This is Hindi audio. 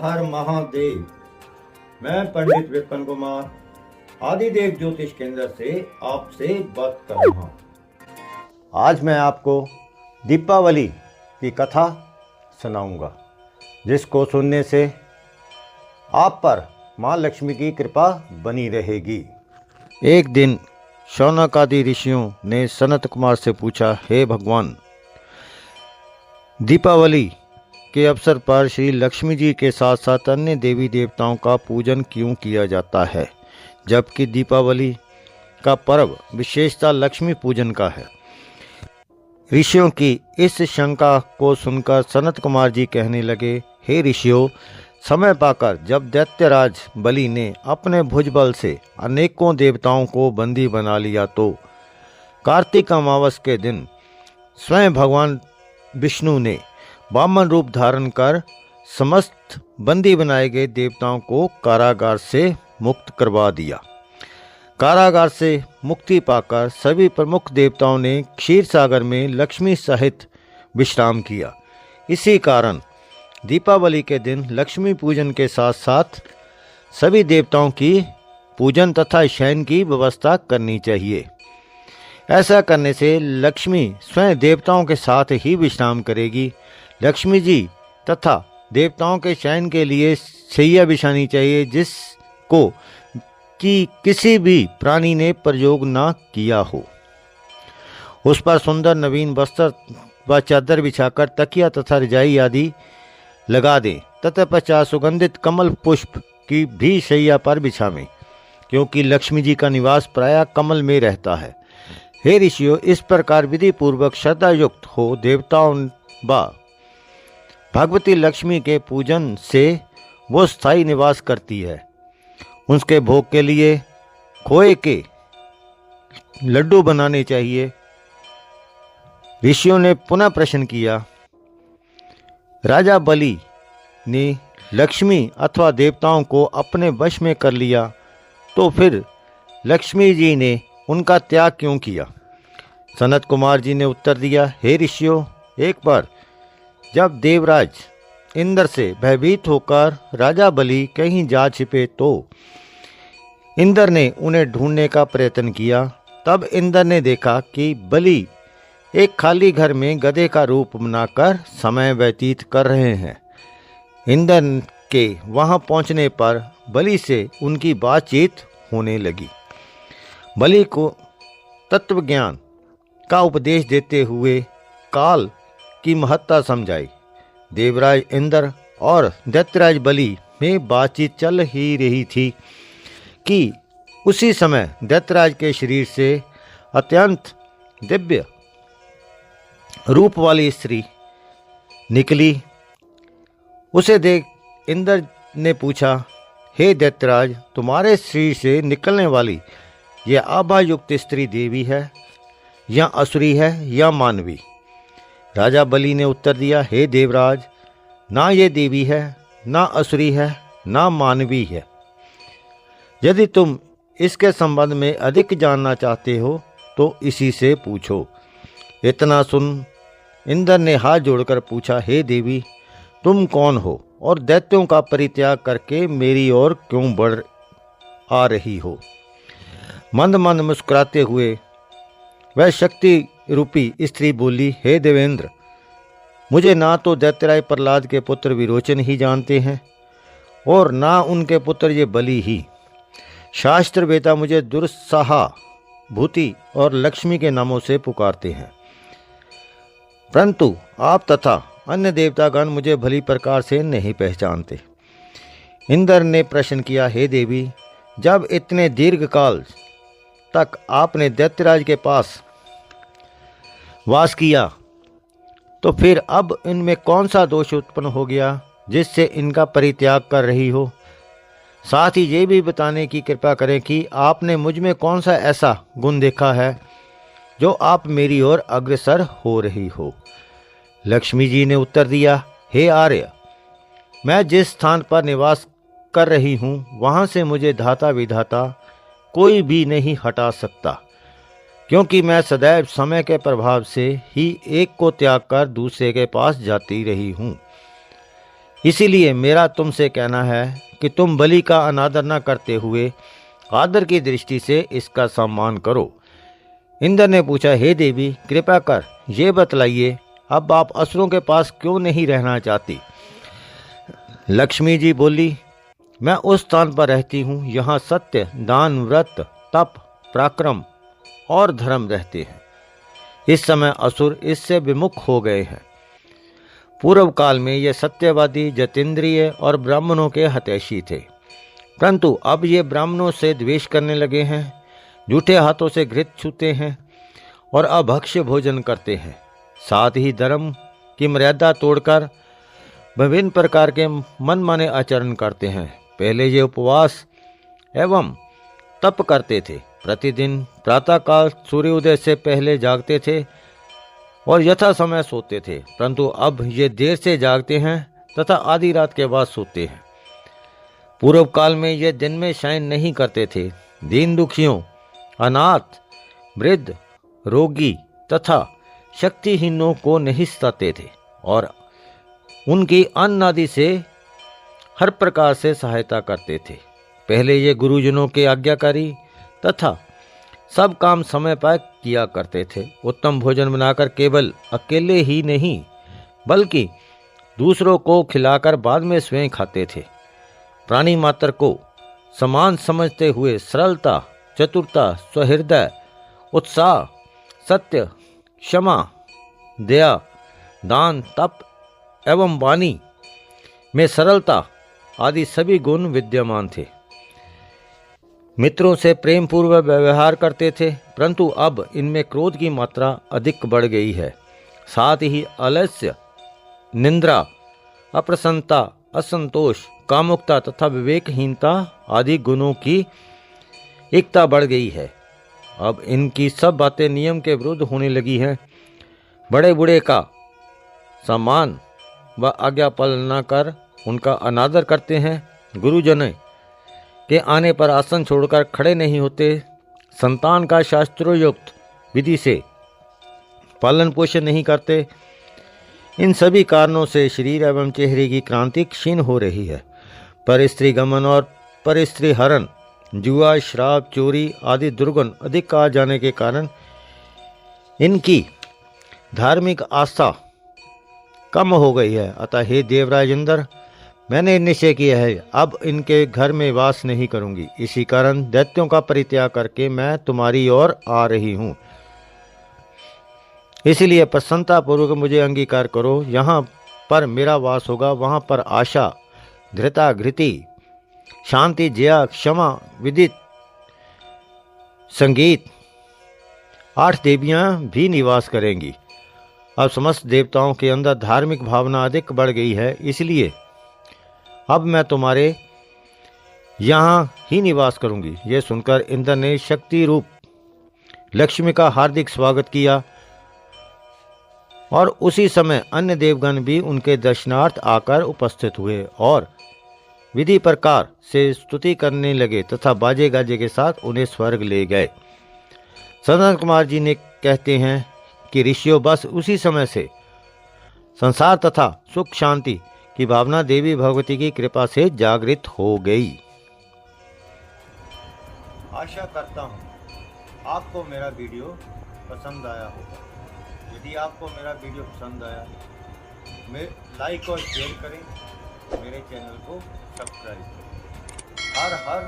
हर महादेव। मैं पंडित विपिन कुमार आदिदेव ज्योतिष केंद्र से आपसे बात कर रहा हूँ। आज मैं आपको दीपावली की कथा सुनाऊंगा, जिसको सुनने से आप पर माँ लक्ष्मी की कृपा बनी रहेगी। एक दिन शौनक आदि ऋषियों ने सनत कुमार से पूछा, हे भगवान, दीपावली के अवसर पर श्री लक्ष्मी जी के साथ साथ अन्य देवी देवताओं का पूजन क्यों किया जाता है, जबकि दीपावली का पर्व विशेषता लक्ष्मी पूजन का है। ऋषियों की इस शंका को सुनकर सनत कुमार जी कहने लगे, हे ऋषियों, समय पाकर जब दैत्यराज बलि ने अपने भुजबल से अनेकों देवताओं को बंदी बना लिया, तो कार्तिक अमावस के दिन स्वयं भगवान विष्णु ने वामन रूप धारण कर समस्त बंदी बनाए गए देवताओं को कारागार से मुक्त करवा दिया। कारागार से मुक्ति पाकर सभी प्रमुख देवताओं ने क्षीर सागर में लक्ष्मी सहित विश्राम किया। इसी कारण दीपावली के दिन लक्ष्मी पूजन के साथ साथ सभी देवताओं की पूजन तथा शयन की व्यवस्था करनी चाहिए। ऐसा करने से लक्ष्मी स्वयं देवताओं के साथ ही विश्राम करेगी। लक्ष्मी जी तथा देवताओं के शयन के लिए शैया बिछानी चाहिए, जिसको कि किसी भी प्राणी ने प्रयोग न किया हो। उस पर सुंदर नवीन वस्त्र व चादर बिछाकर तकिया तथा रजाई आदि लगा दें, तत्पश्चात सुगंधित कमल पुष्प की भी शैया पर बिछावें, क्योंकि लक्ष्मी जी का निवास प्रायः कमल में रहता है। हे ऋषियों, इस प्रकार विधि पूर्वक श्रद्धा युक्त हो देवताओं व भगवती लक्ष्मी के पूजन से वो स्थायी निवास करती है। उसके भोग के लिए खोए के लड्डू बनाने चाहिए। ऋषियों ने पुनः प्रश्न किया, राजा बलि ने लक्ष्मी अथवा देवताओं को अपने वश में कर लिया, तो फिर लक्ष्मी जी ने उनका त्याग क्यों किया? सनत कुमार जी ने उत्तर दिया, हे ऋषियों, एक बार जब देवराज इंद्र से भयभीत होकर राजा बलि कहीं जा छिपे, तो इंद्र ने उन्हें ढूंढने का प्रयत्न किया। तब इंद्र ने देखा कि बलि एक खाली घर में गधे का रूप बनाकर समय व्यतीत कर रहे हैं। इंद्र के वहां पहुंचने पर बलि से उनकी बातचीत होने लगी। बलि को तत्व ज्ञान का उपदेश देते हुए काल की महत्ता समझाई। देवराज इंद्र और दैत्यराज बलि में बातचीत चल ही रही थी कि उसी समय दैत्यराज के शरीर से अत्यंत दिव्य रूप वाली स्त्री निकली। उसे देख इंद्र ने पूछा, हे दैत्यराज, तुम्हारे शरीर से निकलने वाली यह आभा युक्त स्त्री देवी है या असुरी है या मानवी? राजा बलि ने उत्तर दिया, हे देवराज, ना ये देवी है, ना असुरी है, ना मानवी है। यदि तुम इसके संबंध में अधिक जानना चाहते हो तो इसी से पूछो। इतना सुन इंद्र ने हाथ जोड़कर पूछा, हे देवी, तुम कौन हो और दैत्यों का परित्याग करके मेरी ओर क्यों बढ़ आ रही हो? मंद मंद मुस्कुराते हुए वह शक्ति रूपी स्त्री बोली, हे देवेंद्र, मुझे ना तो दैत्यराज प्रहलाद के पुत्र विरोचन ही जानते हैं और ना उनके पुत्र ये बलि ही। शास्त्र वेता मुझे दुर्सहा, भूति और लक्ष्मी के नामों से पुकारते हैं, परंतु आप तथा अन्य देवतागण मुझे भली प्रकार से नहीं पहचानते। इंद्र ने प्रश्न किया, हे देवी, जब इतने दीर्घ काल तक आपने दैत्यराज के पास वास किया, तो फिर अब इनमें कौन सा दोष उत्पन्न हो गया जिससे इनका परित्याग कर रही हो? साथ ही ये भी बताने की कृपा करें कि आपने मुझ में कौन सा ऐसा गुण देखा है जो आप मेरी ओर अग्रसर हो रही हो। लक्ष्मी जी ने उत्तर दिया, हे आर्य, मैं जिस स्थान पर निवास कर रही हूँ वहाँ से मुझे धाता विधाता कोई भी नहीं हटा सकता, क्योंकि मैं सदैव समय के प्रभाव से ही एक को त्याग कर दूसरे के पास जाती रही हूँ। इसीलिए मेरा तुमसे कहना है कि तुम बलि का अनादर न करते हुए आदर की दृष्टि से इसका सम्मान करो। इंद्र ने पूछा, हे देवी, कृपा कर ये बतलाइए, अब आप असुरों के पास क्यों नहीं रहना चाहती? लक्ष्मी जी बोली, मैं उस स्थान पर रहती हूँ यहाँ सत्य, दान, व्रत, तप, पराक्रम और धर्म रहते हैं। इस समय असुर इससे विमुख हो गए हैं। पूर्व काल में ये सत्यवादी, जितेंद्रिय और ब्राह्मणों के हितैषी थे, परंतु अब ये ब्राह्मणों से द्वेष करने लगे हैं, झूठे हाथों से घृत छूते हैं और अभक्ष्य भोजन करते हैं। साथ ही धर्म की मर्यादा तोड़कर विभिन्न प्रकार के मनमाने आचरण करते हैं। पहले ये उपवास एवं तप करते थे, प्रतिदिन प्रातःकाल सूर्योदय से पहले जागते थे और यथा समय सोते थे, परंतु अब ये देर से जागते हैं तथा आधी रात के बाद सोते हैं। पूर्व काल में ये दिन में शयन नहीं करते थे, दीन दुखियों, अनाथ, वृद्ध, रोगी तथा शक्तिहीनों को नहीं सताते थे और उनकी अन्न आदि से हर प्रकार से सहायता करते थे। पहले ये गुरुजनों के आज्ञाकारी तथा सब काम समय पर किया करते थे। उत्तम भोजन बनाकर केवल अकेले ही नहीं बल्कि दूसरों को खिलाकर बाद में स्वयं खाते थे। प्राणी मात्र को समान समझते हुए सरलता, चतुरता, सहृदय, उत्साह, सत्य, क्षमा, दया, दान, तप एवं वाणी में सरलता आदि सभी गुण विद्यमान थे। मित्रों से प्रेम पूर्वक व्यवहार करते थे, परंतु अब इनमें क्रोध की मात्रा अधिक बढ़ गई है। साथ ही आलस्य, निंद्रा, अप्रसन्नता, असंतोष, कामुकता तथा विवेकहीनता आदि गुणों की एकता बढ़ गई है। अब इनकी सब बातें नियम के विरुद्ध होने लगी हैं। बड़े बूढ़े का सम्मान व आज्ञा पालन न कर उनका अनादर करते हैं। गुरुजन के आने पर आसन छोड़कर खड़े नहीं होते। संतान का शास्त्रोक्त विधि से पालन पोषण नहीं करते। इन सभी कारणों से शरीर एवं चेहरे की क्रांति क्षीण हो रही है। पर स्त्री गमन और पर स्त्री हरण, जुआ, शराब, चोरी आदि दुर्गुण अधिक आ जाने के कारण इनकी धार्मिक आस्था कम हो गई है। अतः हे देवराज इंद्र, मैंने निश्चय किया है अब इनके घर में वास नहीं करूंगी। इसी कारण दैत्यों का परित्याग करके मैं तुम्हारी ओर आ रही हूँ। इसलिए प्रसन्नता पूर्वक मुझे अंगीकार करो। यहाँ पर मेरा वास होगा, वहाँ पर आशा, धृता, घृति, शांति, जया, क्षमा, विदित, संगीत 8 देवियाँ भी निवास करेंगी। अब समस्त देवताओं के अंदर धार्मिक भावना अधिक बढ़ गई है, इसलिए अब मैं तुम्हारे यहाँ ही निवास करूंगी। यह सुनकर इंद्र ने शक्ति रूप लक्ष्मी का हार्दिक स्वागत किया और उसी समय अन्य देवगण भी उनके दर्शनार्थ आकर उपस्थित हुए और विधि प्रकार से स्तुति करने लगे तथा बाजे गाजे के साथ उन्हें स्वर्ग ले गए। सनत कुमार जी ने कहते हैं कि ऋषियों, बस उसी समय से संसार तथा सुख शांति की भावना देवी भगवती की कृपा से जागृत हो गई। आशा करता हूँ आपको मेरा वीडियो पसंद आया होगा। यदि आपको मेरा वीडियो पसंद आया लाइक और शेयर करें, मेरे चैनल को सब्सक्राइब करें। हर हर